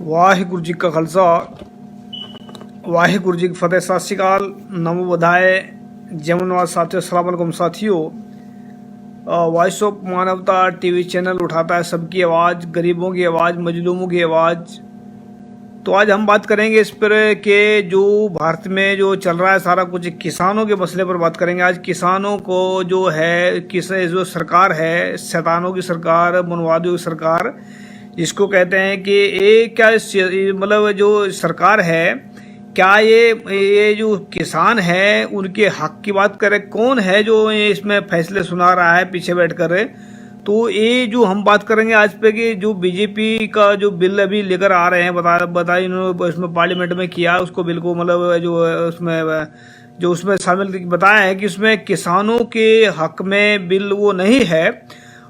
ਵਾਹਿਗੁਰੂ ਜੀ ਕਾ ਖਾਲਸਾ वाहिगुरु जी की फतेह। सत श्री अकाल, नमो बधाए, जमनवाद साथियों, अस्सलाम वालेकुम साथियों। वॉइस ऑफ मानवता टीवी चैनल उठाता है सबकी आवाज़, गरीबों की आवाज़, मजलूमों की आवाज़। तो आज हम बात करेंगे इस पर कि जो भारत में जो चल रहा है सारा कुछ, किसानों के मसले पर बात करेंगे। आज किसानों को जो है जो सरकार है, शैतानों की सरकार, मनवादियों की सरकार जिसको कहते हैं कि ये क्या मतलब जो सरकार है, क्या ये जो किसान है उनके हक की बात करे? कौन है जो इसमें फैसले सुना रहा है पीछे बैठकर? तो ये जो हम बात करेंगे आज पे कि जो बीजेपी का जो बिल अभी लेकर आ रहे हैं, बताइए इन्होंने इसमें पार्लियामेंट में किया उसको, बिल को मतलब जो उसमें शामिल बताया है कि उसमें किसानों के हक में बिल वो नहीं है।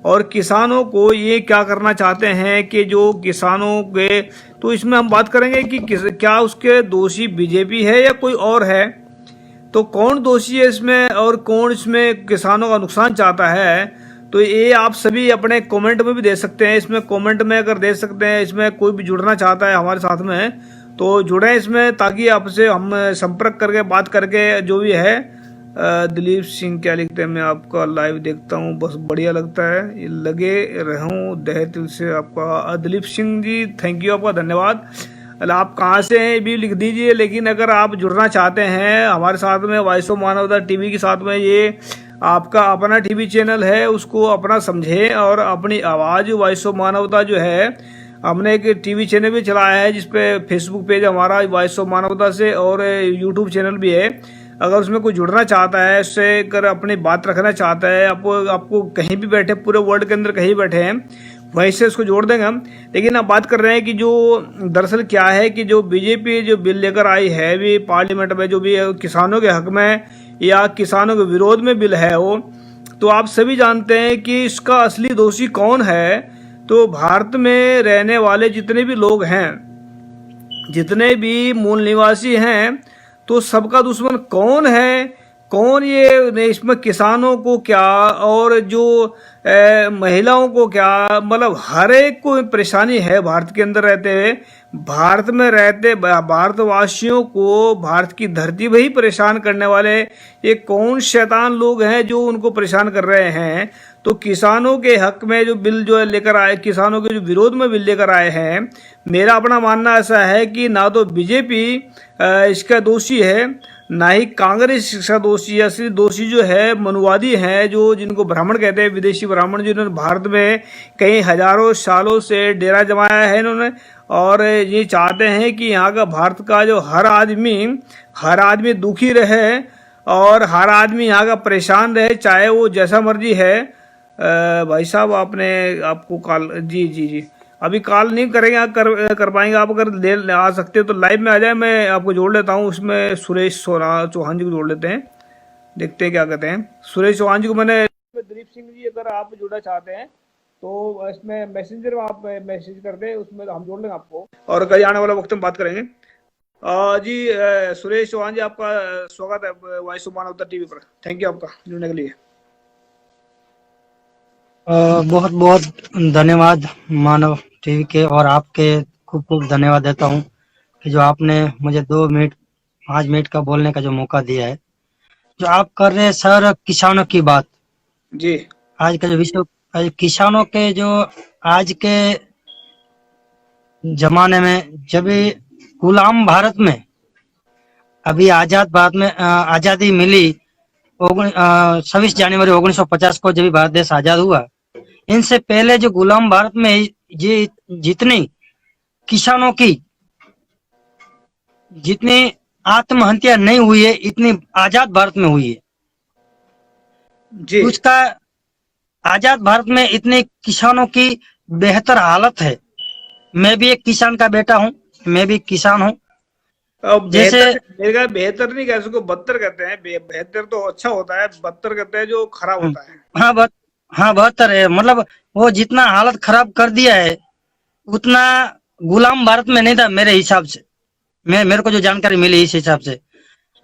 और किसानों को ये क्या करना चाहते हैं कि जो किसानों के, तो इसमें हम बात करेंगे कि क्या उसके दोषी बीजेपी है या कोई और है। तो कौन दोषी है इसमें और कौन इसमें किसानों का नुकसान चाहता है, तो ये आप सभी अपने कमेंट में भी दे सकते हैं। इसमें कमेंट में अगर दे सकते हैं, इसमें कोई भी जुड़ना चाहता है हमारे साथ में तो जुड़े इसमें, ताकि आपसे हम संपर्क करके बात करके जो भी है। दिलीप सिंह क्या लिखते हैं, मैं आपका लाइव देखता हूँ, बस बढ़िया लगता है, लगे रहूँ दहे दिल से। आपका दिलीप सिंह जी थैंक यू, आपका धन्यवाद। आप कहाँ से हैं भी लिख दीजिए। लेकिन अगर आप जुड़ना चाहते हैं हमारे साथ में, वॉइस ऑफ मानवता टीवी के साथ में, ये आपका अपना टीवी चैनल है, उसको अपना समझें और अपनी आवाज़ वॉइस ऑफ मानवता जो है, हमने एक टीवी चैनल भी चलाया है जिसपे फेसबुक पेज हमारा वॉइस ऑफ मानवता से, और यूट्यूब चैनल भी है। अगर उसमें कोई जुड़ना चाहता है, उससे अगर अपनी बात रखना चाहता है, आपको कहीं भी बैठे, पूरे वर्ल्ड के अंदर कहीं बैठे हैं, वहीं से उसको जोड़ देंगे हम। लेकिन अब बात कर रहे हैं कि जो दरअसल क्या है कि जो बीजेपी जो बिल लेकर आई है भी पार्लियामेंट में, जो भी किसानों के हक में या किसानों के विरोध में बिल है वो, तो आप सभी जानते हैं कि इसका असली दोषी कौन है। तो भारत में रहने वाले जितने भी लोग हैं, जितने भी मूल निवासी हैं, तो सबका दुश्मन कौन है? कौन ये इसमें किसानों को क्या और जो महिलाओं को क्या, मतलब हर एक को परेशानी है भारत के अंदर रहते हुए। भारत में रहते भारतवासियों को भारत की धरती में ही परेशान करने वाले ये कौन शैतान लोग हैं जो उनको परेशान कर रहे हैं। तो किसानों के हक में जो बिल जो लेकर आए, किसानों के जो विरोध में बिल लेकर आए हैं, मेरा अपना मानना ऐसा है कि ना तो बीजेपी इसका दोषी है, ना ही कांग्रेस इसका दोषी है। असली दोषी जो है मनुवादी हैं, जो जिनको ब्राह्मण कहते हैं, विदेशी ब्राह्मण, जिन्होंने भारत में कई हजारों सालों से डेरा जमाया है इन्होंने, और ये चाहते हैं कि यहाँ का भारत का जो हर आदमी दुखी रहे और हर आदमी यहाँ का परेशान रहे, चाहे वो जैसा मर्जी है। भाई साहब आपको कॉल, जी अभी कॉल नहीं करेंगे, कर पाएंगे आप। अगर आ सकते हो तो लाइव में आ जाए, मैं आपको जोड़ लेता हूँ। उसमें सुरेश चौहान जी को जोड़ लेते हैं, देखते हैं क्या कहते हैं। सुरेश चौहान जी को मैंने, दिलीप सिंह जी अगर आप जुड़ना चाहते हैं तो इसमें मैसेंजर में आप मैसेज कर दें, उसमें हम जोड़ लेंगे आपको, और कल आने वाला वक्त में बात करेंगे। जी सुरेश चौहान जी, आपका स्वागत है वॉइस ऑफ मानवता टीवी पर। थैंक यू आपका जुड़ने के लिए। बहुत बहुत धन्यवाद मानव टीवी के, और आपके खूब खूब धन्यवाद देता हूं कि जो आपने मुझे 2 मिनट 5 मिनट का बोलने का जो मौका दिया है। जो आप कर रहे हैं सर किसानों की बात, जी आज का जो विषय किसानों के, जो आज के जमाने में, जब गुलाम भारत में, अभी आजाद भारत में आजादी मिली 26 जनवरी 1950 को, जब भारत देश आजाद हुआ, इनसे पहले जो गुलाम भारत में ये जितनी किसानों की जितनी आत्महत्या नहीं हुई है, इतनी आजाद भारत में हुई है जी। उसका आजाद भारत में इतने किसानों की बेहतर हालत है। मैं भी एक किसान का बेटा हूँ, मैं भी किसान हूँ। जैसे मेरे बेहतर नहीं कह सकते, बदतर कहते हैं। बेहतर तो अच्छा होता है, बदतर कहते हैं जो खराब होता है। हाँ बदतर है, मतलब वो जितना हालत खराब कर दिया है उतना गुलाम भारत में नहीं था मेरे हिसाब से। मेरे को जो जानकारी मिली इस हिसाब से,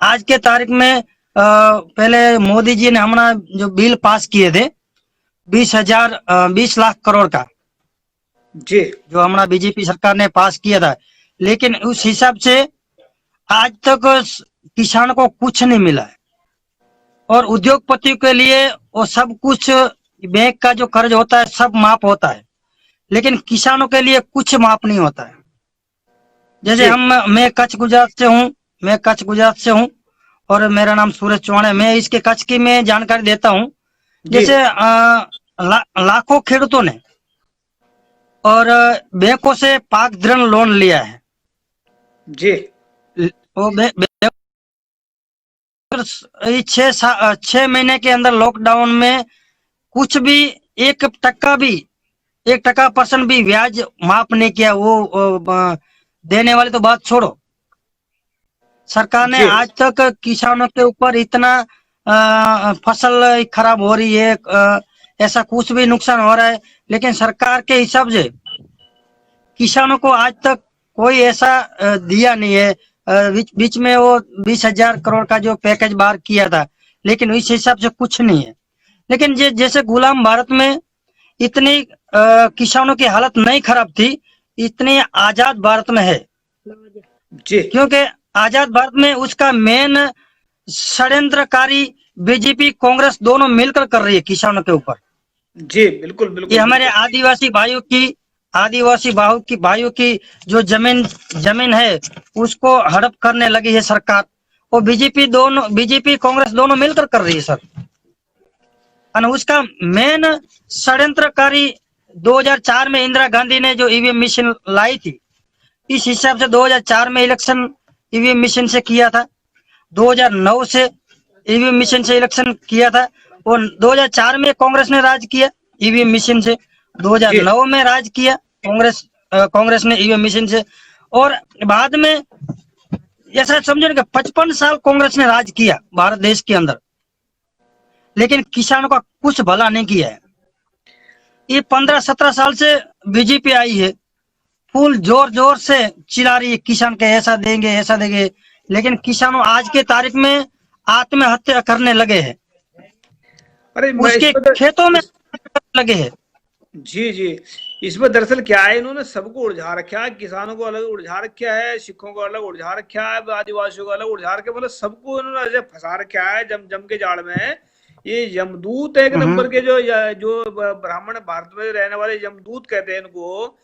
आज के तारीख में पहले मोदी जी ने हमारा जो बिल पास किए थे 20 लाख करोड़ का, जी जो हमारा बीजेपी सरकार ने पास किया था, लेकिन उस हिसाब से आज तक किसान को कुछ नहीं मिला है। और उद्योगपति के लिए वो सब कुछ, बैंक का जो कर्ज होता है सब माफ होता है, लेकिन किसानों के लिए कुछ माफ नहीं होता है। जैसे जी मैं कच्छ गुजरात से हूँ, और मेरा नाम सूरज चौहान है। मैं इसके कच्छ की मैं जानकारी देता हूँ। जी जैसे लाखों खेडूतों ने और बैंकों से पाक ऋण लोन लिया है। जी वो छह महीने के अंदर लॉकडाउन में कुछ भी, एक टक्का भी, 1% भी ब्याज माफ नहीं किया। देने वाली तो बात छोड़ो, सरकार ने जी आज तक किसानों के ऊपर इतना फसल खराब हो रही है, ऐसा कुछ भी नुकसान हो रहा है, लेकिन सरकार के हिसाब से किसानों को आज तक कोई ऐसा दिया नहीं है। बीच में वो 20,000 करोड़ का जो पैकेज बाहर किया था, लेकिन इस हिसाब से कुछ नहीं है। लेकिन जैसे गुलाम भारत में इतनी किसानों की हालत नहीं खराब थी, इतनी आजाद भारत में है। जी क्योंकि आजाद भारत में उसका मेन षड्यंत्रकारी बीजेपी कांग्रेस दोनों मिलकर कर रही है किसानों के ऊपर। जी बिल्कुल ये बिल्कुल हमारे बिल्कुल। आदिवासी भाइयों की जो जमीन है उसको हड़प करने लगी है सरकार। और बीजेपी कांग्रेस दोनों मिलकर कर रही है सर। और उसका मेन षड्यंत्रकारी 2004 में इंदिरा गांधी ने जो ईवीएम मशीन लाई थी, इस हिसाब से 2004 में इलेक्शन ईवीएम मशीन से किया था, 2009 से ईवीएम मशीन से इलेक्शन किया था। और 2004 में कांग्रेस ने राज किया ईवीएम मशीन से, जी 2009 में राज किया कांग्रेस ने ईवीएम मशीन से। और बाद में ऐसा समझो कि 55 साल कांग्रेस ने राज किया भारत देश के अंदर, लेकिन किसानों का कुछ भला नहीं किया है। ये 15-17 साल से बीजेपी आई है, फुल जोर जोर से चिल्ला रही है किसान के ऐसा देंगे, लेकिन किसानों आज के तारीख में आत्महत्या करने लगे हैं, अरे मैं उसके इसमें खेतों में लगे हैं। जी जी, इसमें दरअसल क्या है, इन्होंने सबको उलझा रखा है। किसानों को अलग उलझा रखा है, सिखों को अलग उलझा रखा है, आदिवासियों को अलग उलझा रखा है, मतलब सबको इन्होंने ऐसे फंसा रखा है जम जम के जाल में। ये यमदूत एक नंबर के जो ब्राह्मण भारत में रहने वाले यमदूत कहते हैं इनको।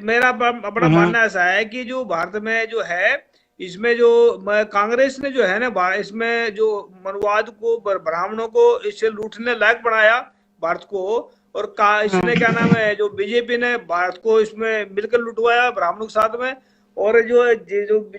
मेरा अपना मानना ऐसा है कि जो भारत में जो है, इसमें जो कांग्रेस ने जो है ना, इसमें जो मनुवाद को, ब्राह्मणों को इससे लूटने लायक बनाया भारत को। और इसने क्या नाम है, जो बीजेपी ने भारत को इसमें मिलकर लुटवाया ब्राह्मणों के साथ में। और जो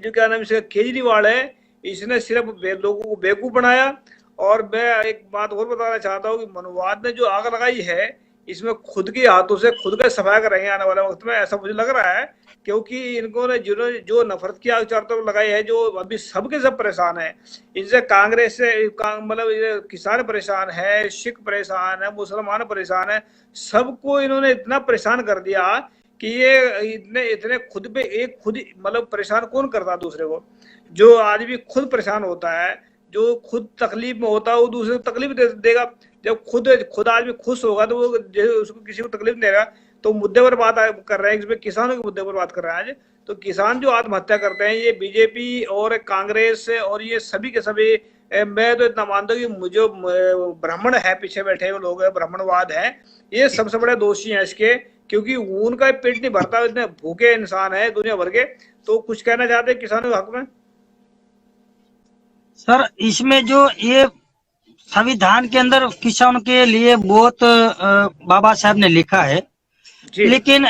क्या नाम है, केजरीवाल है, इसने सिर्फ लोगों को बेवकूफ बनाया। और मैं एक बात और बताना चाहता हूँ कि मनुवाद ने जो आग लगाई है, इसमें खुद के हाथों से खुद का सफाया करेंगे आने वाले वक्त में, ऐसा मुझे लग रहा है। क्योंकि इनको ने जिन्होंने जो नफरत की आग चारों तरफ लगाई है, जो अभी सबके सब परेशान है इनसे। कांग्रेस से मतलब किसान परेशान है, सिख परेशान है, मुसलमान परेशान है, सबको इन्होंने इतना परेशान कर दिया कि ये इतने इतने खुद पे एक खुद मतलब परेशान कौन करता दूसरे को। जो आदमी खुद परेशान होता है, जो खुद तकलीफ में होता है, वो दूसरे को तकलीफ देगा। जब खुद आदमी खुश होगा तो वो उसको किसी को तकलीफ देगा। तो मुद्दे पर बात कर रहे हैं, इसमें किसानों के मुद्दे पर बात कर रहे हैं आज। तो किसान जो आत्महत्या करते हैं, ये बीजेपी और कांग्रेस और ये सभी के सभी, मैं तो इतना मानता हूँ कि जो ब्राह्मण है, पीछे बैठे हुए लोग हैं, ब्राह्मणवाद है, ये सबसे बड़े दोषी हैं इसके। क्योंकि उनका पेट नहीं भरता, इतने भूखे इंसान है दुनिया भर के। तो कुछ कहना चाहते हैं किसानों के हक में? सर, इसमें जो ये संविधान के अंदर किसानों के लिए बहुत बाबा साहब ने लिखा है, जी लेकिन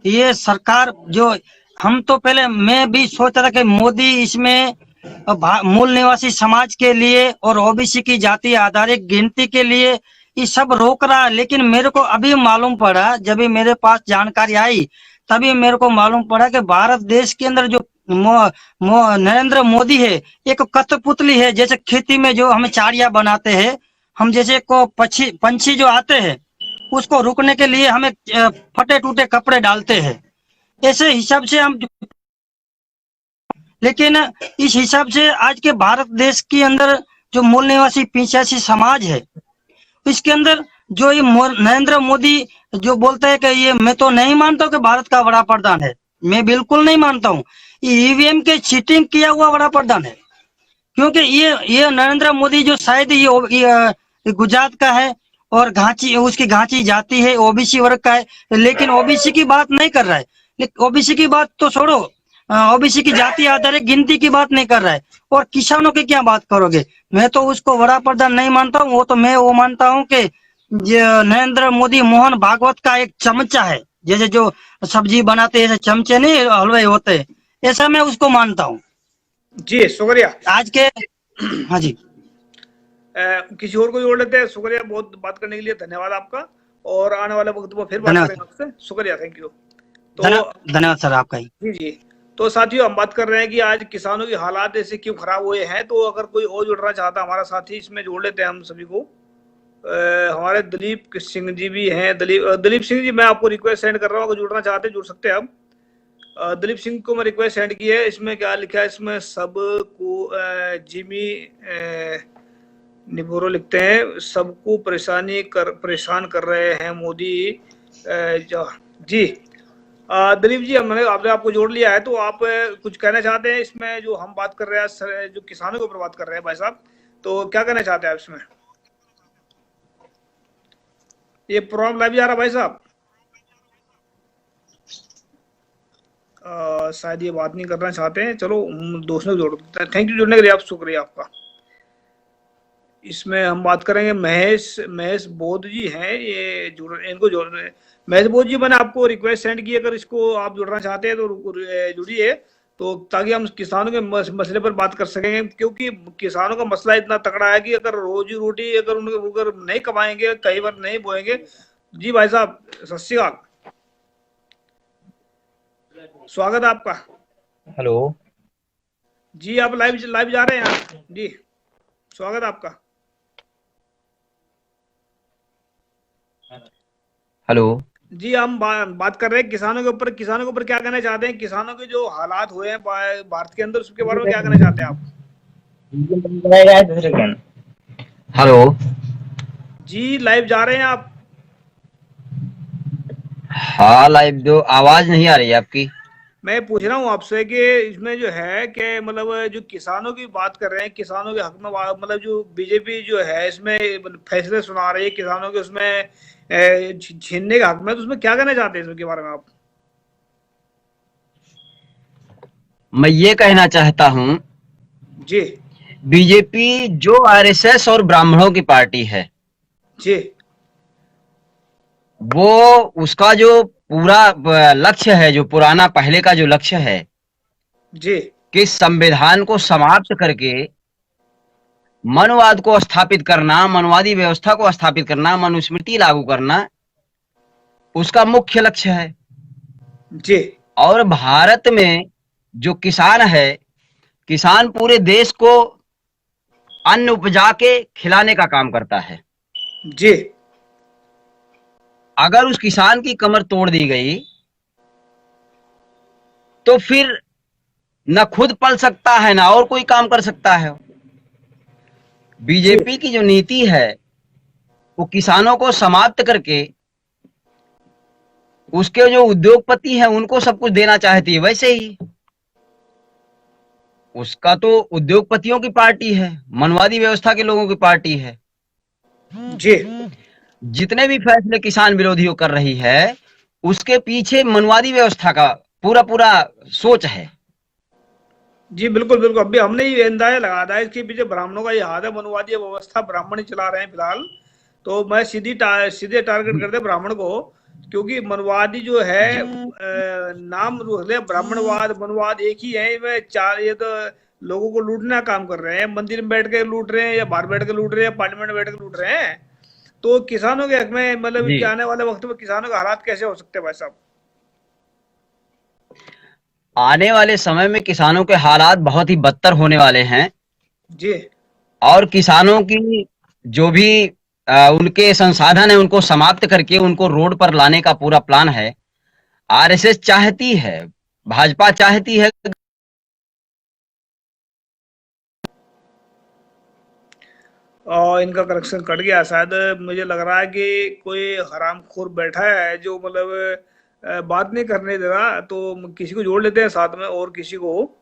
ये सरकार जो, हम तो पहले मैं भी सोचता था कि मोदी इसमें मूल निवासी समाज के लिए और ओबीसी की जाति आधारित गिनती के लिए ये सब रोक रहा है। लेकिन मेरे को अभी मालूम पड़ा, जब भी मेरे पास जानकारी आई तभी मेरे को मालूम पड़ा कि भारत देश के अंदर जो नरेंद्र मोदी है, एक कठपुतली है। जैसे खेती में जो हम चारिया बनाते हैं, हम जैसे को पंछी जो आते हैं उसको रुकने के लिए हमें फटे टूटे कपड़े डालते हैं, ऐसे हिसाब से हम। लेकिन इस हिसाब से आज के भारत देश के अंदर जो मूल निवासी 85 समाज है, इसके अंदर जो ये नरेंद्र मोदी जो बोलते हैं कि ये मैं तो नहीं मानता हूँ कि भारत का बड़ा प्रधान है, मैं बिल्कुल नहीं मानता हूँ। ये ईवीएम के चीटिंग किया हुआ बड़ा प्रधान है, क्योंकि ये नरेंद्र मोदी जो शायद ये गुजरात का है और घाची उसकी घाची जाति है, ओबीसी वर्ग का है, लेकिन ओबीसी की बात नहीं कर रहा है। ओबीसी की बात तो छोड़ो, ओबीसी की जाति आधारित गिनती की बात नहीं कर रहा है, और किसानों की क्या बात करोगे। मैं तो उसको बड़ा प्रधान नहीं मानता हूँ, वो मानता हूँ कि नरेंद्र मोदी मोहन भागवत का एक चमचा है। जैसे जो सब्जी बनाते हैं, ऐसे चमचे नहीं हलवाई होते, ऐसा मैं उसको मानता हूँ। जी शुक्रिया। आज के हाँ जी, किसी और को जोड़ लेते हैं। शुक्रिया बहुत बात करने के लिए, धन्यवाद आपका। और आने वाले वक्त में फिर बात धन्यवाद करेंगे आपसे। शुक्रिया, थैंक यू। तो धन्यवाद सर आपका ही। जी जी। तो साथियों, हम बात कर रहे हैं कि आज किसानों की हालात ऐसे क्यों खराब हुए हैं। तो अगर कोई और जुड़ना चाहता हमारा साथी, इसमें जोड़ लेते हैं हम सभी को। हमारे दलीप सिंह जी भी हैं। दलीप सिंह जी, मैं आपको रिक्वेस्ट सेंड कर रहा हूँ, अगर जुड़ना चाहते हैं जुड़ सकते हैं आप। दलीप सिंह को मैं रिक्वेस्ट सेंड की है। इसमें क्या लिखा है, इसमें सबको जिमी निबोरो लिखते हैं, सबको परेशान कर रहे हैं मोदी। जी दिलीप जी, हमने आपको जोड़ लिया है। तो आप कुछ कहना चाहते हैं इसमें, जो हम बात कर रहे हैं, जो किसानों के ऊपर बात कर रहे हैं भाई साहब, तो क्या कहना चाहते हैं आप इसमें? ये प्रोग्राम लाइव जा रहा है भाई साहब। शायद ये बात नहीं करना चाहते हैं। चलो हम दोस्तों को जोड़ देते हैं। थैंक यू जुड़ने के लिए, आप शुक्रिया आपका। इसमें हम बात करेंगे महेश बोध जी हैं, ये इनको जोड़ रहे हैं। महेश बोध जी, मैंने आपको रिक्वेस्ट सेंड की, अगर इसको आप जुड़ना चाहते हैं तो जुड़िए, तो ताकि हम किसानों के मसले पर बात कर सकेंगे। क्योंकि किसानों का मसला इतना तगड़ा है कि अगर रोजी रोटी अगर उनके नहीं कमाएंगे, कई बार नहीं बोएंगे। जी भाई साहब, सत श्री अकाल, स्वागत है आपका। हेलो जी, आप लाइव जा रहे हैं यहाँ जी, स्वागत है आपका। हेलो जी, हम बात कर रहे हैं किसानों के ऊपर। किसानों के ऊपर क्या कहना चाहते हैं, किसानों के जो हालात हुए हैं भारत के अंदर, उसके बारे में क्या कहना चाहते हैं आप? हेलो जी, लाइव जा रहे हैं आप? हाँ, लाइव जो आवाज नहीं आ रही है आपकी। मैं पूछ रहा हूँ आपसे कि इसमें जो है कि मतलब जो किसानों की बात कर रहे हैं, किसानों के हक में मतलब जो बीजेपी जो है इसमें फैसले सुना रही है किसानों के, उसमें छीनने के हक में, तो उसमें क्या कहना चाहते हैं इसके बारे में आप? मैं ये कहना चाहता हूँ, जी बीजेपी जो आरएसएस और ब्राह्मणों की पार्टी है, जी वो उसका जो पूरा लक्ष्य है, जो पुराना पहले का जो लक्ष्य है जी कि संविधान को समाप्त करके मनवाद को स्थापित करना, मनवादी व्यवस्था को स्थापित करना, मनुस्मृति लागू करना, उसका मुख्य लक्ष्य है। जी और भारत में जो किसान है, किसान पूरे देश को अन्न उपजा के खिलाने का काम करता है। जी अगर उस किसान की कमर तोड़ दी गई तो फिर न खुद पल सकता है, ना और कोई काम कर सकता है। बीजेपी की जो नीति है, वो किसानों को समाप्त करके उसके जो उद्योगपति हैं उनको सब कुछ देना चाहती है। वैसे ही उसका तो उद्योगपतियों की पार्टी है, मनवादी व्यवस्था के लोगों की पार्टी है। जी जितने भी फैसले किसान विरोधियों कर रही है, उसके पीछे मनवादी व्यवस्था का पूरा पूरा सोच है। जी बिल्कुल बिल्कुल। अभी हमने ये अंदाजा लगा था इसके पीछे ब्राह्मणों का ये हाथ है, मनवादी व्यवस्था ब्राह्मण ही चला रहे हैं फिलहाल। तो मैं सीधे टारगेट करते ब्राह्मण को, क्योंकि मनवादी जो है नाम ब्राह्मणवाद मनवाद एक ही है। इनमें चार, ये तो लोगों को लूटने का काम कर रहे हैं। मंदिर में बैठ के लूट रहे हैं, या बाहर बैठ के लूट रहे हैं, पार्लियामेंट में बैठ के लूट रहे हैं। तो किसानों के हक में मतलब जी, कि आने वाले वक्त में किसानों के हालात कैसे हो सकते हैं भाई साहब? आने वाले समय में किसानों के हालात बहुत ही बदतर होने वाले हैं। जी और किसानों की जो भी उनके संसाधन है, उनको समाप्त करके उनको रोड पर लाने का पूरा प्लान है। आरएसएस चाहती है, भाजपा चाहती है। और इनका कनेक्शन कट गया शायद। मुझे लग रहा है कि कोई हरामखोर बैठा है जो मतलब बात नहीं करने दे रहा, तो किसी को जोड़ लेते हैं साथ में, और किसी को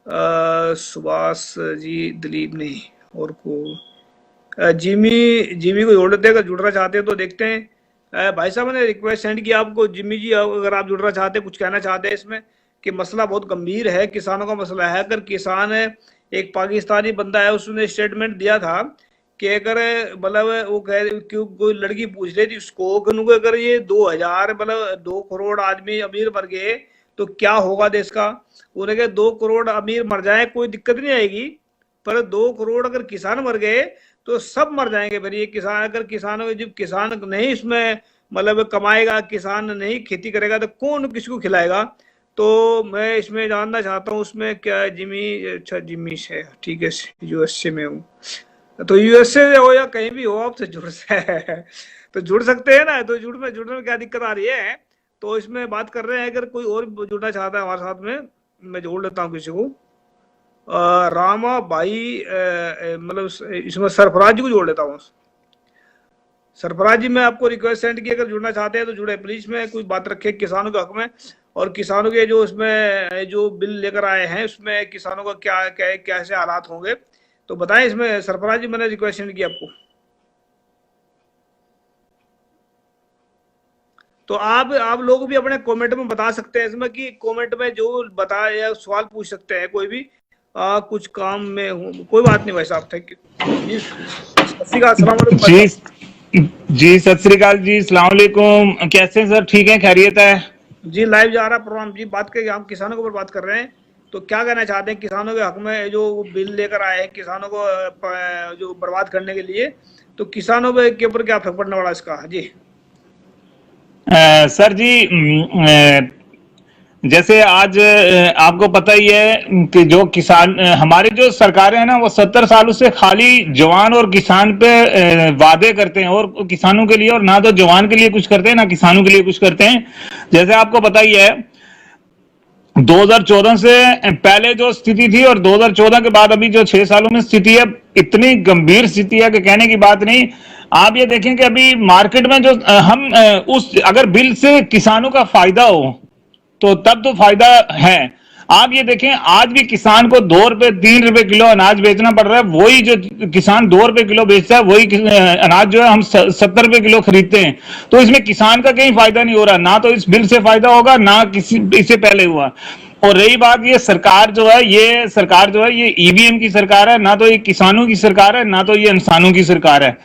सुभाष जी, दिलीप नहीं, और को जिमी जिमी को जोड़ लेते हैं। अगर जुड़ना चाहते हैं तो देखते हैं। भाई साहब मैंने रिक्वेस्ट सेंड किया आपको, जिमी जी अगर आप जुड़ना चाहते हैं, कुछ कहना चाहते हैं इसमें, कि मसला बहुत गंभीर है, किसानों का मसला है। अगर किसान एक पाकिस्तानी बंदा है, उसने स्टेटमेंट दिया था कि अगर मतलब वो कह क्यों, कोई लड़की पूछ रही थी उसको कि उनको अगर ये 2000 मतलब 2 करोड़ आदमी अमीर मर गए तो क्या होगा देश का। उन्हें कहा 2 करोड़ अमीर मर जाए कोई दिक्कत नहीं आएगी, पर 2 करोड़ अगर किसान मर गए तो सब मर जाएंगे। फिर ये किसान, अगर किसानों, जब किसान नहीं इसमें मतलब कमाएगा, किसान नहीं खेती करेगा तो कौन किसको खिलाएगा। तो मैं इसमें जानना चाहता हूँ उसमें क्या जिमी, अच्छा जिमी से ठीक है, यूएसए में हूँ, तो यूएसए हो या कहीं भी हो आप तो जुड़ तो जुड़ सकते हैं ना। तो जुड़ने में क्या दिक्कत आ रही है। तो इसमें बात कर रहे हैं, अगर कोई और जुड़ना चाहता है हमारे साथ में, मैं जोड़ लेता हूँ किसी को। रामा भाई, मतलब इसमें सरफराज जी को जोड़ लेता हूँ। सरफराज जी, मैं आपको रिक्वेस्ट सेंड की, अगर जुड़ना चाहते हैं तो जुड़े प्लीज। में कुछ बात रखे किसानों के हक में, और किसानों के जो इसमें जो बिल लेकर आए हैं उसमें किसानों का क्या क्या कैसे हालात होंगे, तो बताएं इसमें। सरफराज जी, मैंने रिक्वेस्ट सेंड की आपको, तो आप लोग भी अपने कमेंट में बता सकते हैं इसमें, कि कमेंट में जो बताए या सवाल पूछ सकते हैं कोई भी। कुछ काम में हूँ, कोई बात नहीं भाई साहब, थैंक यू जी, सत श्री अकाल, अस्सलाम वालेकुम भाई जी साहब। जी, सत श्री अकाल जी, सलाम वालेकुम। कैसे हैं सर? ठीक है, खैरियत है? जी लाइव जा रहा प्रोग्राम जी, बात करिए, हम किसानों के ऊपर बात कर रहे हैं। तो क्या कहना चाहते हैं किसानों के हक में, जो बिल लेकर आए हैं किसानों को जो बर्बाद करने के लिए, तो किसानों के ऊपर क्या फर्क पड़ने वाला इसका जी। सर जी, जैसे आज आपको पता ही है कि जो किसान, हमारे जो सरकारें हैं ना, वो 70 सालों से खाली जवान और किसान पे वादे करते हैं, और किसानों के लिए, और ना तो जवान के लिए कुछ करते हैं ना किसानों के लिए कुछ करते हैं। जैसे आपको पता ही है 2014 से पहले जो स्थिति थी और 2014 के बाद अभी जो 6 सालों में स्थिति है, इतनी गंभीर स्थिति है कि कहने की बात नहीं। आप ये देखें कि अभी मार्केट में जो हम उस अगर बिल से किसानों का फायदा हो तो तब तो फायदा है। आप ये देखें, आज भी किसान को 2 रुपए 3 रुपए किलो अनाज बेचना पड़ रहा है। वही जो किसान 2 रुपए किलो बेचता है, वही अनाज जो है हम 70 रुपए किलो खरीदते हैं। तो इसमें किसान का कहीं फायदा नहीं हो रहा, ना तो इस बिल से फायदा होगा, ना किसी इससे पहले हुआ। और रही बात, ये सरकार जो है, ये ईवीएम की सरकार है, ना तो ये किसानों की सरकार है, ना तो ये इंसानों की सरकार है।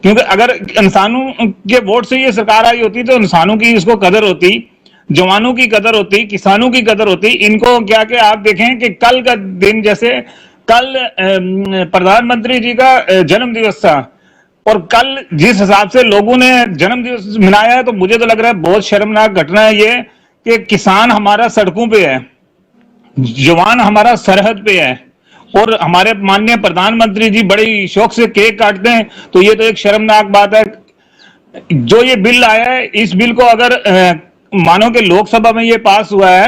क्योंकि अगर इंसानों के वोट से ये सरकार आई होती तो इंसानों की इसको कदर होती, जवानों की कदर होती, किसानों की कदर होती। इनको क्या कि आप देखें कि कल का दिन, जैसे कल प्रधानमंत्री जी का जन्म दिवस था, और कल जिस हिसाब से लोगों ने जन्म दिवस मनाया है, तो मुझे तो लग रहा है बहुत शर्मनाक घटना है ये, कि किसान हमारा सड़कों पे है, जवान हमारा सरहद पे है, और हमारे माननीय प्रधानमंत्री जी बड़े शौक से केक काटते हैं। तो ये तो एक शर्मनाक बात है। जो ये बिल आया है, इस बिल को अगर मानो कि लोकसभा में ये पास हुआ है,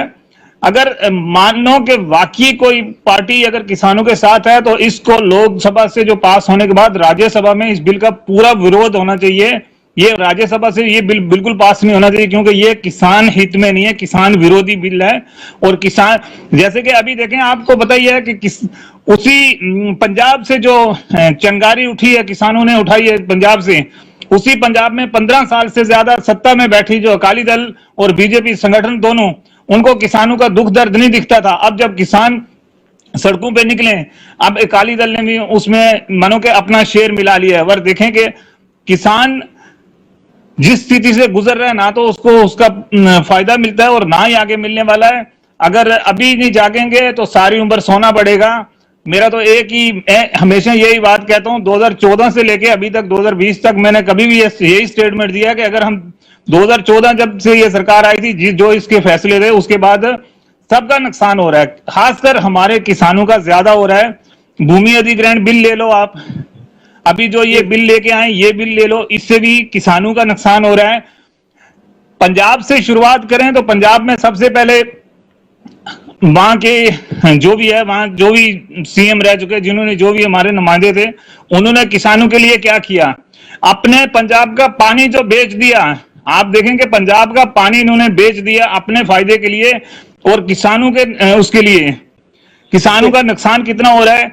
अगर मानो कि वाकई कोई पार्टी अगर किसानों के साथ है, तो इसको लोकसभा से जो पास होने के बाद राज्यसभा में इस बिल का पूरा विरोध होना चाहिए। ये राज्यसभा से ये बिल बिल्कुल पास नहीं होना चाहिए, क्योंकि ये किसान हित में नहीं है, किसान विरोधी बिल है। और किसान, जैसे कि अभी देखें, आपको पता ही है कि उसी पंजाब से जो चिंगारी उठी है, किसानों ने उठाई है पंजाब से, उसी पंजाब में 15 साल से ज्यादा सत्ता में बैठी जो अकाली दल और बीजेपी संगठन दोनों, उनको किसानों का दुख दर्द नहीं दिखता था। अब जब किसान सड़कों पे निकले, अब अकाली दल ने भी उसमें मानो के अपना शेयर मिला लिया है। और देखें कि किसान जिस स्थिति से गुजर रहा है, ना तो उसको उसका फायदा मिलता है और ना ही आगे मिलने वाला है। अगर अभी नहीं जागेंगे तो सारी उम्र सोना पड़ेगा। मेरा तो एक ही, हमेशा यही बात कहता हूं, 2014 से लेके अभी तक 2020 तक मैंने कभी भी यही स्टेटमेंट दिया कि अगर हम 2014 जब से ये सरकार आई थी, जो इसके फैसले थे, उसके बाद सबका नुकसान हो रहा है, खासकर हमारे किसानों का ज्यादा हो रहा है। भूमि अधिग्रहण बिल ले लो आप, अभी जो ये बिल लेके आए, ये बिल ले लो, इससे भी किसानों का नुकसान हो रहा है। पंजाब से शुरुआत करें तो पंजाब में सबसे पहले वहां के जो भी है, वहां जो भी सीएम रह चुके, जिन्होंने जो भी हमारे नुमाइंदे थे, उन्होंने किसानों के लिए क्या किया? अपने पंजाब का पानी जो बेच दिया, आप देखेंगे पंजाब का पानी इन्होंने बेच दिया अपने फायदे के लिए, और किसानों के उसके लिए किसानों का नुकसान कितना हो रहा है।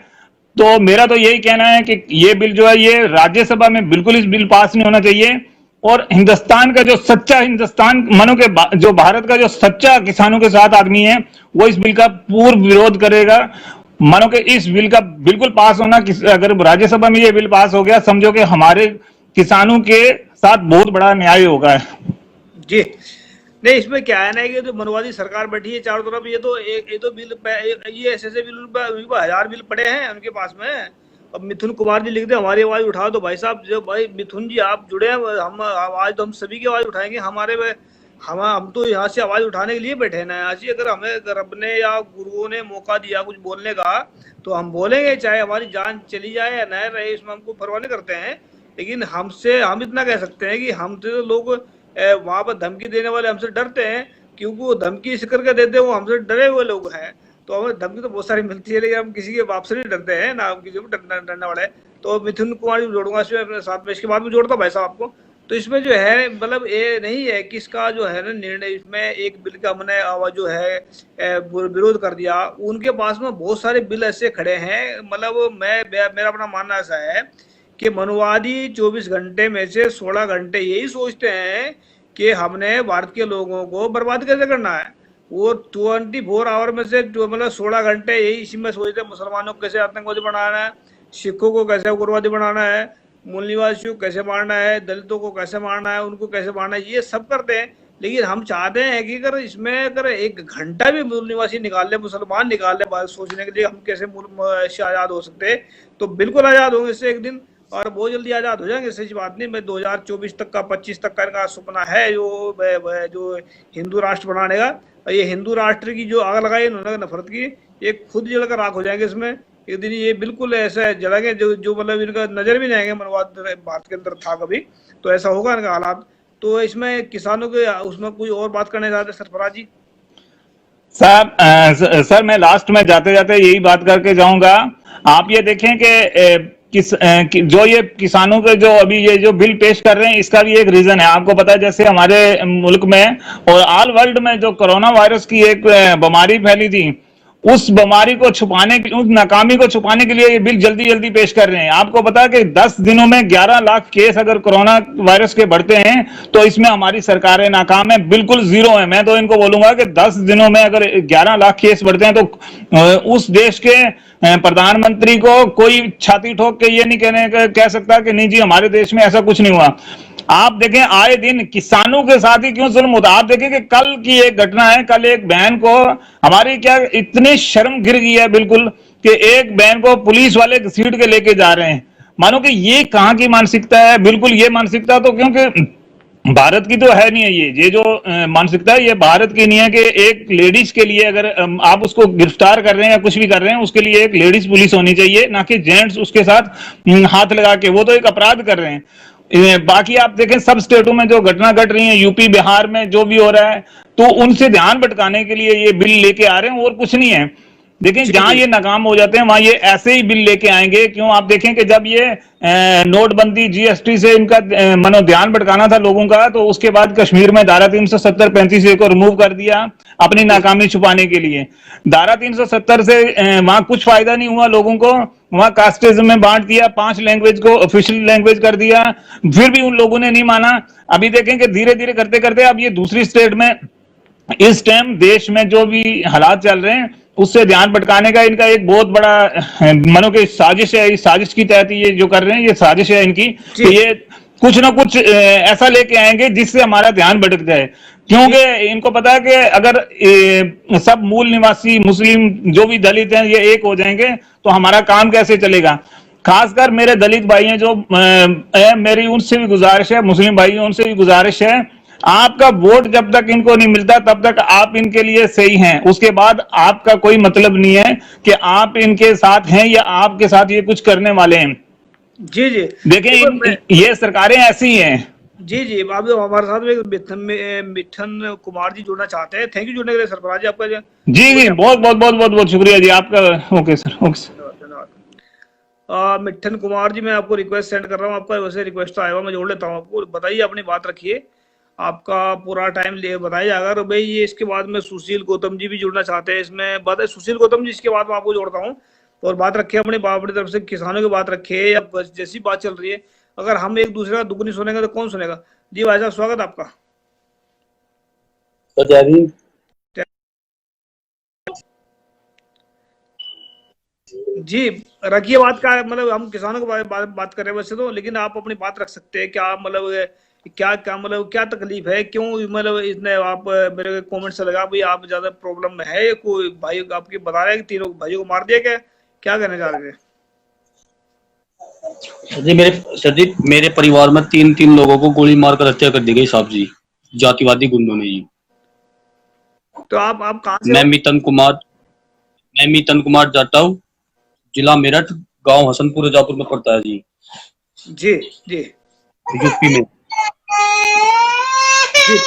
तो मेरा तो यही कहना है कि ये बिल जो है, ये राज्यसभा में बिल्कुल इस बिल पास नहीं होना चाहिए, और हिंदुस्तान का जो सच्चा हिंदुस्तान मानो के जो भारत का जो सच्चा किसानों के साथ आदमी है, वो इस बिल का पूर्ण विरोध करेगा। मानो कि इस बिल का बिल्कुल पास होना, अगर राज्यसभा में ये बिल पास हो गया, समझो कि हमारे किसानों के साथ बहुत बड़ा न्याय होगा। जी नहीं, इसमें क्या है ना कि तो मनवादी सरकार बैठी है चारों तरफ, ये तो ये तो बिल ये ऐसे बिल उनके 1000 बिल पड़े हैं उनके पास में। अब मिथुन कुमार जी लिख दे हमारी आवाज उठाओ, तो भाई साहब जो भाई मिथुन जी आप जुड़े हैं, हम आवाज तो हम सभी की आवाज उठाएंगे। हमारे में हम तो यहाँ से आवाज उठाने के लिए बैठे ना यहाँ से। अगर हमें रब ने या गुरुओं ने मौका दिया कुछ बोलने का, तो हम बोलेंगे, चाहे हमारी जान चली जाए या न रहे, इसमें हमको परवाह नहीं करते हैं। लेकिन हम इतना कह सकते हैं कि हमसे तो लोग वहां पर धमकी देने वाले हमसे डरते हैं, क्योंकि वो धमकी इस करके देते हैं, वो हमसे डरे हुए लोग हैं। तो हमें धमकी तो बहुत सारी मिलती है, लेकिन हम किसी के बाप से नहीं डरते हैं, ना हम किसी को डरने वाले हैं। तो मिथुन कुमार जी जोड़ूंगा इसमें अपने साथ में, इसके बाद में जोड़ता भाई साहब आपको। तो इसमें जो है मतलब ये नहीं है कि इसका जो है ना निर्णय, इसमें एक बिल का हमने जो है विरोध कर दिया। उनके पास में बहुत सारे बिल ऐसे खड़े हैं, मतलब मेरा अपना मानना ऐसा है कि मनुवादी 24 घंटे में से 16 घंटे यही सोचते हैं कि हमने भारत के लोगों को बर्बाद कैसे करना है। वो 24 आवर में से मतलब 16 घंटे यही इसी में सोचते हैं, मुसलमानों को कैसे आतंकवादी बनाना है, सिखों को कैसे उग्रवादी बनाना है, मूल निवासियों को कैसे मारना है, दलितों को कैसे मारना है, उनको कैसे मारना है, ये सब करते हैं। लेकिन हम चाहते हैं कि अगर इसमें अगर 1 घंटा भी मूल निवासी निकाल ले, मुसलमान निकाल ले बात सोचने के लिए हम कैसे मूल से आज़ाद हो सकते हैं, तो बिल्कुल आज़ाद होंगे इससे एक दिन, और बहुत जल्दी आज़ाद हो जाएंगे। सच बात नहीं, मैं 2024 तक का 25 तक का इनका सपना है जो हिंदू राष्ट्र बनाने का। और ये हिंदू राष्ट्र की जो आग लगाई इन्होंने नफरत की, ये खुद जलकर राख हो जाएंगे इसमें एक दिन। ये बिल्कुल ऐसा जलेंगे जो मतलब इनका नजर भी नहीं आएंगे मनवाद भारत के अंदर था कभी, तो ऐसा होगा इनका हालात। तो इसमें किसानों के उसमें कोई और बात करने चाहते सरफराज जी? सर मैं लास्ट में जाते जाते यही बात करके जाऊंगा। आप ये देखें कि जो ये किसानों के जो अभी ये जो बिल पेश कर रहे हैं, इसका भी एक रीजन है। आपको पता है जैसे हमारे मुल्क में और ऑल वर्ल्ड में जो कोरोना वायरस की एक बीमारी फैली थी, उस बीमारी को छुपाने की, उस नाकामी को छुपाने के लिए ये बिल जल्दी जल्दी पेश कर रहे हैं। आपको पता है कि 10 दिनों में 11 लाख केस अगर कोरोना वायरस के बढ़ते हैं, तो इसमें हमारी सरकारें नाकाम है, बिल्कुल जीरो है। मैं तो इनको बोलूंगा कि 10 दिनों में अगर 11 लाख केस बढ़ते हैं, तो उस देश के प्रधानमंत्री को कोई छाती ठोक के ये नहीं कह सकता कि नहीं जी हमारे देश में ऐसा कुछ नहीं हुआ। आप देखें आए दिन किसानों के साथ ही क्यों जुल्म होता है। आप देखें कि कल की एक घटना है, कल एक बहन को हमारी क्या इतनी शर्म गिर गई है बिल्कुल, कि एक बहन को पुलिस वाले घसीट के लेके जा रहे हैं। मानो कि ये कहां की मानसिकता है। बिल्कुल ये मानसिकता तो क्योंकि भारत की तो है नहीं है, ये जो मानसिकता है ये भारत की नहीं है कि एक लेडीज के लिए अगर आप उसको गिरफ्तार कर रहे हैं या कुछ भी कर रहे हैं, उसके लिए एक लेडीज पुलिस होनी चाहिए, ना कि जेंट्स उसके साथ हाथ लगा के, वो तो एक अपराध कर रहे हैं। बाकी आप देखें सब स्टेटों में जो घटना घट रही है, यूपी बिहार में जो भी हो रहा है, तो उनसे ध्यान भटकाने के लिए ये बिल लेके आ रहे हैं, और कुछ नहीं है। देखें जहां ये नाकाम हो जाते हैं वहां ये ऐसे ही बिल लेके आएंगे। क्यों? आप देखें कि जब ये नोटबंदी जीएसटी से इनका मनो ध्यान भटकाना था लोगों का, तो उसके बाद कश्मीर में धारा 370 35 को रिमूव कर दिया अपनी नाकामी छुपाने के लिए। धारा 370 से वहां कुछ फायदा नहीं हुआ लोगों को, वहां कास्टिज्म में बांट दिया, 5 लैंग्वेज को ऑफिशियल लैंग्वेज कर दिया, फिर भी उन लोगों ने नहीं माना। अभी देखें कि धीरे धीरे करते करते अब ये दूसरी स्टेट में इस टाइम देश में जो भी हालात चल रहे हैं उससे ध्यान भटकाने का इनका एक बहुत बड़ा मानो कि साजिश है। इस साजिश की तहत ये जो कर रहे हैं, ये साजिश है इनकी कि ये कुछ ना कुछ ऐसा लेके आएंगे जिससे हमारा ध्यान भटक जाए। क्योंकि इनको पता है कि अगर सब मूल निवासी मुस्लिम जो भी दलित हैं ये एक हो जाएंगे तो हमारा काम कैसे चलेगा। खासकर मेरे दलित भाई हैं जो मेरी उनसे भी गुजारिश है, मुस्लिम भाई उनसे भी गुजारिश है, आपका वोट जब तक इनको नहीं मिलता तब तक आप इनके लिए सही हैं, उसके बाद आपका कोई मतलब नहीं है कि आप इनके साथ हैं या आपके साथ ये कुछ करने वाले हैं। जी जी देखें ये सरकारें ऐसी हैं। जी जी, अभी हमारे साथ में मिठन कुमार जी जुड़ना चाहते हैं। थैंक यू जुड़ने के लिए सरफराज जी, आपका जी जी, शुक्रिया। बहुत बहुत बहुत बहुत बहुत शुक्रिया जी आपका। Okay sir, okay sir. धन्यवाद धन्यवाद। मिट्ठन कुमार जी, मैं आपको रिक्वेस्ट सेंड कर रहा हूँ। आपका वैसे रिक्वेस्ट तो आया हुआ, मैं जोड़ लेता हूँ आपको। बताइए, अपनी बात रखिए, आपका पूरा टाइम ले बताइए। अगर भाई ये इसके बाद में सुशील गौतम जी भी जुड़ना चाहते हैं इसमें, बात है सुशील गौतम जी, इसके बाद मैं आपको जोड़ता हूँ। और बात रखिए अपनी तरफ से, किसानों की बात रखिए, या जैसी बात चल रही है। अगर हम एक दूसरे का दुख नहीं सुनेंगे तो कौन सुनेगा। जी भाई साहब, स्वागत आपका। जी, रखिए बात का, मतलब हम किसानों के बारे में बात कर रहे हैं वैसे तो, लेकिन आप अपनी बात रख सकते हैं। क्या मतलब क्या तकलीफ है, क्यों मतलब इतने आप मेरे कमेंट से लगा भाई आप ज्यादा प्रॉब्लम में है, कोई भाई आपके बता रहे हैं कि तीनों भाइयों को मार दिया, क्या कहना चाह रहे थे। सर जी मेरे परिवार में तीन तीन लोगों को गोली मारकर हत्या कर दी गई साहब जी, जातिवादी गुंडों ने जी। तो आप कहाँ से मैं हो। मितन कुमार जाटा हूँ, जिला मेरठ, गांव हसनपुर रजापुर में पड़ता है जी, जी जी यूपी में। जी।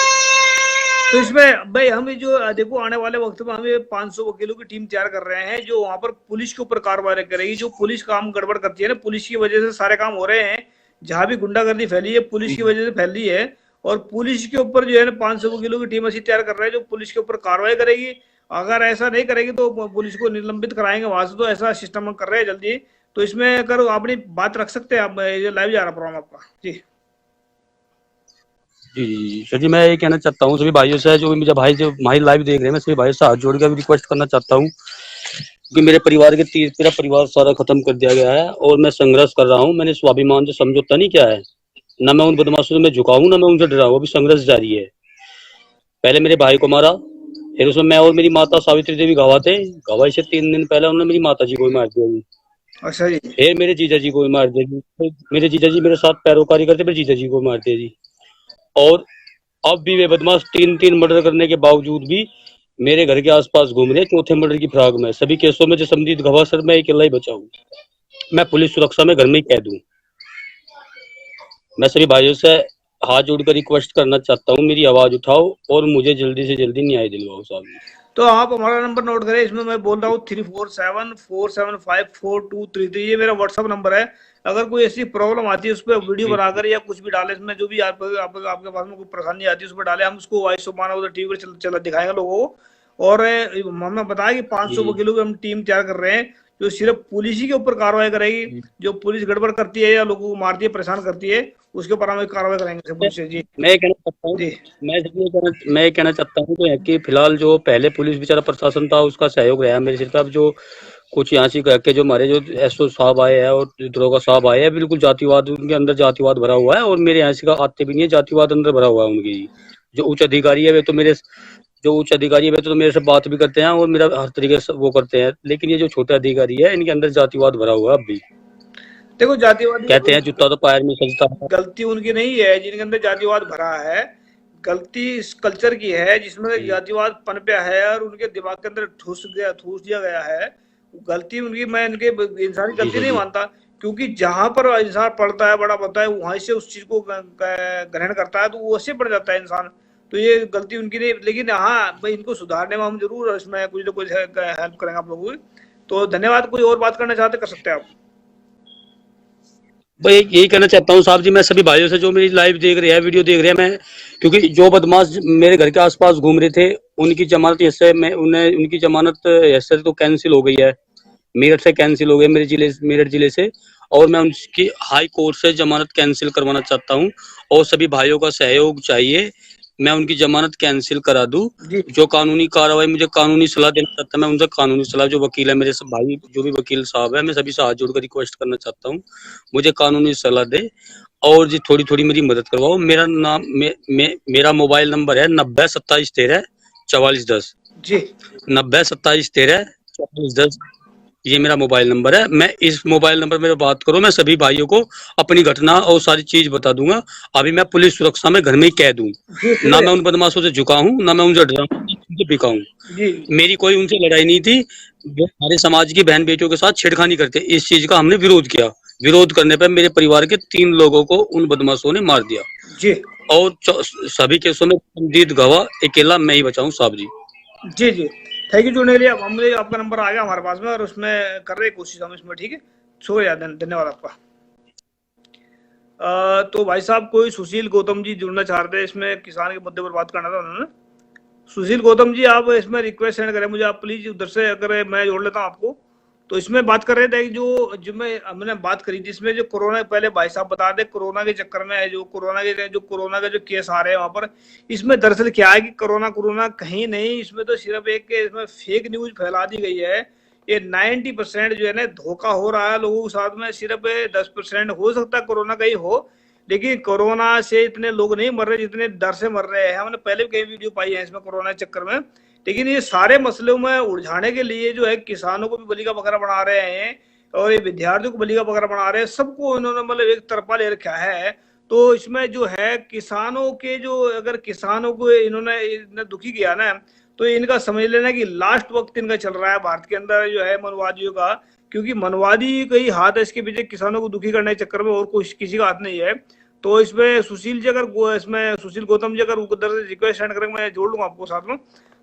तो इसमें भाई हम जो देखो, आने वाले वक्त में हमें 500 वकीलों की टीम तैयार कर रहे हैं, जो वहां पर पुलिस के ऊपर कार्रवाई करेगी। जो पुलिस काम गड़बड़ करती है ना, पुलिस की वजह से सारे काम हो रहे हैं। जहां भी गुंडागर्दी फैली है, पुलिस की वजह से फैली है। और पुलिस के ऊपर जो है ना, 500 वकीलों की टीम ऐसी तैयार कर रहे हैं जो पुलिस के ऊपर कार्रवाई करेगी। अगर ऐसा नहीं करेगी तो पुलिस को निलंबित कराएंगे वहां से। तो ऐसा सिस्टम हम कर रहे हैं जल्दी। तो इसमें अगर अपनी बात रख सकते हैं आप, लाइव जा रहा प्रोग्राम आपका। जी जी सर जी, मैं ये कहना चाहता हूँ सभी भाइयों से, जो मुझे भाई जो हमारी लाइव देख रहे हैं, मैं सभी भाइयों से हाथ जोड़ के भी रिक्वेस्ट करना चाहता हूँ कि मेरे परिवार के मेरा परिवार सारा खत्म कर दिया गया है और मैं संघर्ष कर रहा हूँ। मैंने स्वाभिमान से समझौता नहीं किया है, ना मैं उन बदमाशों से मैं झुका हूँ, ना मैं उनसे डरा हूँ। अभी संघर्ष जारी है। पहले मेरे भाई को मारा, फिर उसमें मैं और मेरी माता सावित्री देवी गवाह थे। गवाही से 3 दिन पहले उन्होंने मेरी माता जी को भी मार दिया जी। अच्छा जी। फिर मेरे जीजा जी को भी मार दिया जी। मेरे जीजा जी मेरे साथ पैरोकारी करते, मेरे जीजा जी को मार दिया जी। और अब भी वे बदमाश 3 मर्डर करने के बावजूद भी मेरे घर के आसपास घूम रहे, चौथे मर्डर की फिराक में। सभी केसों में जो संबंधित गवाह सर मैं अकेला ही बचा हूँ। मैं पुलिस सुरक्षा में घर में ही कैद हूँ। मैं सभी भाइयों से हाथ जोड़कर रिक्वेस्ट करना चाहता हूँ, मेरी आवाज उठाओ और मुझे जल्दी से जल्दी न्याय दिलवाओ साहब। तो आप हमारा नंबर नोट करें, इसमें मैं बोल रहा हूँ 3474754233, ये मेरा व्हाट्सअप नंबर है। अगर कोई ऐसी प्रॉब्लम आती है, उस पर वीडियो बनाकर या कुछ भी डाले, इसमें जो भी आपके पास में कोई परेशानी आती है उस पर डाले, हम उसको वॉइस ऑफ मानव टीवी पर चला दिखाएंगे लोगों को। और हमने बताया कि 500 वकीलों की हम टीम तैयार कर रहे हैं, जो सिर्फ पुलिस ही के ऊपर कार्रवाई करेगी। जो पुलिस गड़बड़ करती है या लोगों को मारती है, परेशान करती है, उसके ऊपर हम कार्रवाई करेंगे पुलिस से। जी मैं कहना चाहता हूँ जी मैं कहना चाहता हूँ कि फिलहाल जो पहले पुलिस बेचारा प्रशासन था उसका सहयोग रहा है मेरे सिर। अब जो कुछ यहाँ से के जो हमारे जो एसओ साहब आए हैं और दरोगा साहब आए हैं, बिल्कुल जातिवाद, उनके अंदर जातिवाद भरा हुआ है। और मेरे यहाँ से का आते भी नहीं है, जातिवाद अंदर भरा हुआ है उनकी। जो उच्च अधिकारी है वे तो मेरे से मेरे से बात भी करते हैं और मेरा हर तरीके से वो करते हैं। लेकिन ये जो छोटे अधिकारी है, इनके अंदर जातिवाद भरा हुआ है। अब भी देखो, जातिवादी कहते हैं जूता तो पैर में सजता है। गलती उनकी नहीं है जिनके अंदर जातिवाद भरा है। गलती इस कल्चर की है जिसमें जातिवाद पनपया है और उनके दिमाग के अंदर ठूस दिया गया है। गलती उनकी, मैं इनके इंसानी जी गलती सर नहीं जी। मानता। क्योंकि जहां पर इंसान पढ़ता है, बड़ा होता है, वहां से उस चीज को ग्रहण करता है, तो वो वैसे बढ़ जाता है इंसान। तो ये गलती उनकी नहीं, लेकिन हाँ भाई, इनको सुधारने में हम जरूर इसमें कुछ ना कुछ हेल्प करेंगे आप लोगों की। तो धन्यवाद। कोई और बात करना चाहते कर सकते हैं आप। भाई यही कहना चाहता हूँ साहब जी, मैं सभी भाइयों से जो मेरी लाइव देख रहे हैं, वीडियो देख रहे हैं, मैं क्योंकि जो बदमाश मेरे घर के आसपास घूम रहे थे, उनकी जमानत ऐसे मैं उनकी जमानत ऐसे तो कैंसिल हो गई है, मेरठ से कैंसिल हो गई, मेरठ जिले से। और मैं उनकी हाई कोर्ट से जमानत कैंसिल करवाना चाहता हूँ और सभी भाइयों का सहयोग चाहिए। मैं उनकी जमानत कैंसिल करा दूं। जी जो कानूनी कार्रवाई, मुझे कानूनी सलाह देना चाहता है, मैं उनसे कानूनी सलाह, जो वकील है मेरे सब भाई, जो भी वकील साहब है, मैं सभी से हाथ जोड़कर रिक्वेस्ट करना चाहता हूँ, मुझे कानूनी सलाह दे और जी थोड़ी थोड़ी मेरी मदद करवाओ। मेरा मोबाइल नंबर है 9027134410, जी 9027134410। ये मेरा मोबाइल नंबर है। मैं इस मोबाइल नंबर में बात करो, मैं सभी भाइयों को अपनी घटना और सारी चीज बता दूंगा। अभी मैं पुलिस सुरक्षा में घर में ही कैद हूँ। जी ना मैं उन बदमाशों से झुका हूँ, ना मैं उनसे डरा हूँ, ना उनसे बिका हूँ। जी मेरी कोई उनसे लड़ाई नहीं थी। वो हमारे समाज की बहन बेटियों के साथ छेड़खानी करते, इस चीज का हमने विरोध किया विरोध करने पर मेरे परिवार के 3 लोगों को उन बदमाशों ने मार दिया जी और सभी केसों में संदिग्ध गवाह अकेला मैं ही बचा हूं साहब जी। जी जी, थैंक यू जुड़ने के लिए। हमने आपका नंबर आ गया हमारे पास में और उसमें कर रहे कोशिश हम इसमें, ठीक है। शुक्रिया, धन्यवाद आपका। तो भाई साहब कोई सुशील गौतम जी जुड़ना चाह रहे थे, इसमें किसान के मुद्दे पर बात करना था उन्होंने। सुशील गौतम जी आप इसमें रिक्वेस्ट सेंड करें मुझे, आप प्लीज उधर से, अगर मैं जोड़ लेता हूं आपको। तो इसमें बात कर रहे थे जो हमने बात करी थी, इसमें जो कोरोना, पहले भाई साहब बता दे कोरोना के चक्कर में जो कोरोना के जो केस आ रहे हैं वहां पर, इसमें दरअसल क्या है कि कोरोना कहीं नहीं, इसमें तो सिर्फ एक इसमें फेक न्यूज फैला दी गई है। ये 90% जो है ना धोखा हो रहा है लोगों के साथ में, सिर्फ 10% हो सकता है कोरोना का ही हो, लेकिन कोरोना से इतने लोग नहीं मर रहे जितने डर से मर रहे हैं। हमने पहले भी कई वीडियो पाई है इसमें कोरोना के चक्कर में। लेकिन ये सारे मसलों में उलझाने के लिए जो है किसानों को भी बलि का बकरा बना रहे हैं और ये विद्यार्थियों को बलि का बकरा बना रहे हैं, सबको इन्होंने मतलब एक तरफा ले रखा है। तो इसमें जो है किसानों के जो, अगर किसानों को इन्होंने दुखी किया ना, तो इनका समझ लेना कि लास्ट वक्त इनका चल रहा है भारत के अंदर जो है मनवादियों का, क्योंकि मनवादी का ही हाथ है इसके पीछे, किसानों को दुखी करने के चक्कर में, और कुछ किसी का हाथ नहीं है। तो इसमें सुशील जी अगर इसमें सुशील गौतम जी अगर उधर से रिक्वेस्ट सेंड करेंगे, मैं जोड़ लूंगा आपको साथ में।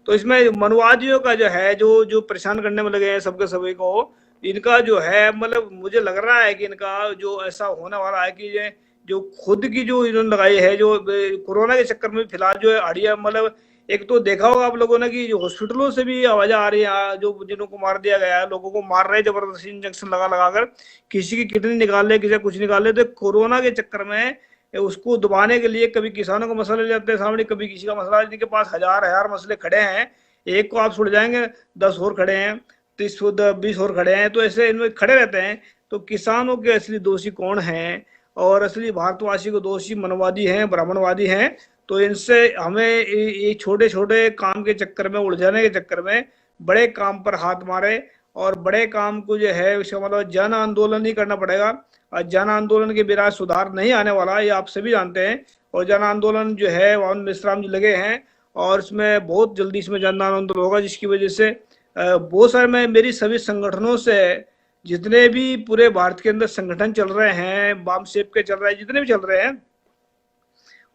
तो इसमें मनवादियों का जो है जो परेशान करने में लगे हैं सबके सभी को, इनका जो है मतलब मुझे लग रहा है कि इनका जो ऐसा होने वाला है कि जो खुद की जो इन्होंने लगाई है, जो कोरोना के चक्कर में फिलहाल जो है अड़िया, मतलब एक तो देखा होगा आप लोगों ने कि जो हॉस्पिटलों से भी आवाजें आ रही है, जो जिन्हों को मार दिया गया है, लोगों को मार रहे जबरदस्ती इंजेक्शन लगा कर, किसी की किडनी निकाल ले, किसी कुछ निकाल ले। तो कोरोना के चक्कर में उसको दबाने के लिए कभी किसानों का मसला ले जाते हैं सामने, कभी किसी का मसला, जिनके पास हजार मसले खड़े हैं, एक को आप सुन जाएंगे 10 और खड़े हैं, 30 20 और खड़े हैं, तो ऐसे इनमें खड़े रहते हैं। तो किसानों के असली दोषी कौन हैं, और असली भारतवासी को दोषी मनवादी हैं, ब्राह्मणवादी हैं। तो इनसे हमें ये छोटे छोटे काम के चक्कर में, उलझाने के चक्कर में बड़े काम पर हाथ मारे, और बड़े काम को जो है उसका मतलब जन आंदोलन ही करना पड़ेगा। और जन आंदोलन के बिना सुधार नहीं आने वाला, ये आप सभी जानते हैं। और जन आंदोलन जो है वान मिश्राम जी लगे हैं, और इसमें बहुत जल्दी इसमें जन आंदोलन होगा, जिसकी वजह से बहुत सारे, मैं मेरी सभी संगठनों से, जितने भी पूरे भारत के अंदर संगठन चल रहे हैं, वाम सेप के चल रहे हैं, जितने भी चल रहे हैं,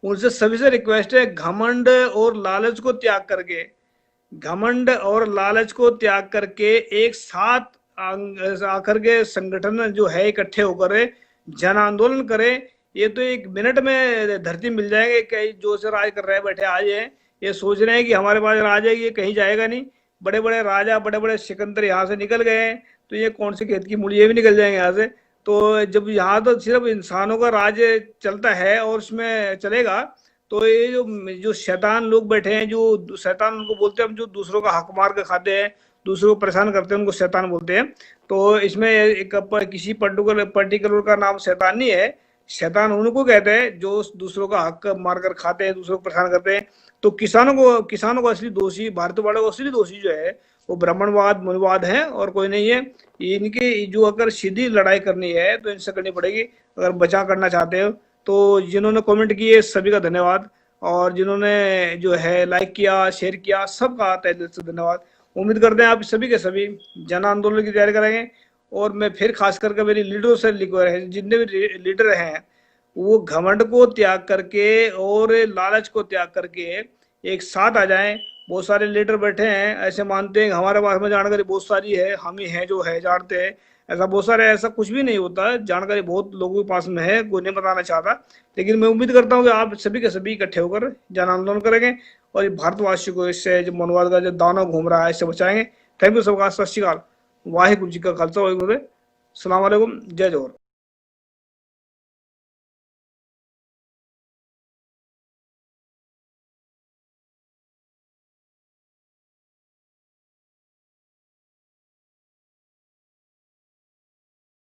उनसे सभी से रिक्वेस्ट है, घमंड और लालच को त्याग करके, घमंड और लालच को त्याग करके एक साथ आकर के संगठन जो है इकट्ठे होकर जन आंदोलन करें। ये तो 1 मिनट में धरती मिल जाएंगे। कई जो से राज कर रहे हैं बैठे आज हैं, ये सोच रहे हैं कि हमारे पास राज है, ये कहीं जाएगा नहीं। बड़े बड़े राजा, बड़े बड़े सिकंदर यहाँ से निकल गए हैं, तो ये कौन से खेत की मूली, ये भी निकल जाएंगे यहाँ से। तो जब यहाँ तो सिर्फ इंसानों का राज चलता है और उसमें चलेगा, तो ये जो शैतान लोग बैठे हैं, जो शैतान उनको बोलते हैं, हम जो दूसरों का हक मार के खाते हैं, दूसरों को परेशान करते हैं, उनको शैतान बोलते हैं। तो इसमें एक किसी पर्टिकुलर का नाम शैतान नहीं है, शैतान उनको कहते हैं जो दूसरों का हक मारकर खाते हैं, दूसरों को परेशान करते हैं। तो किसानों को असली दोषी, भारत वालों को असली दोषी जो है वो ब्राह्मणवाद, मनवाद है, और कोई नहीं है। इनकी जो अगर सीधी लड़ाई करनी है तो इनसे करनी पड़ेगी, अगर बचाव करना चाहते हो। तो जिन्होंने कमेंट किए सभी का धन्यवाद, और जिन्होंने जो है लाइक किया, शेयर किया, सबका तहे दिल से धन्यवाद। उम्मीद करते हैं आप सभी के सभी जन आंदोलन की तैयारी करेंगे। और मैं फिर खास करके मेरी लीडरों से जितने भी लीडर हैं, वो घमंड को त्याग करके और लालच को त्याग करके एक साथ आ जाएं। बहुत सारे लीडर बैठे हैं, ऐसे मानते हैं हमारे पास में जानकारी बहुत सारी है, हम ही हैं जो है जानते हैं, ऐसा बहुत सारे, ऐसा कुछ भी नहीं होता। जानकारी बहुत लोगों के पास में है, कोई नहीं बताना चाहता। लेकिन मैं उम्मीद करता हूँ कि आप सभी के सभी इकट्ठे होकर जन आंदोलन करेंगे, और भारतवासियों को इससे जो मनवाद का जो दाना घूम रहा है इससे बचाएंगे। थैंक यू सबका, सत श्री अकाल, वाहिगुरु जी का खालसा, वाहिगुरु, सलाम अलैकुम, जय जोहर।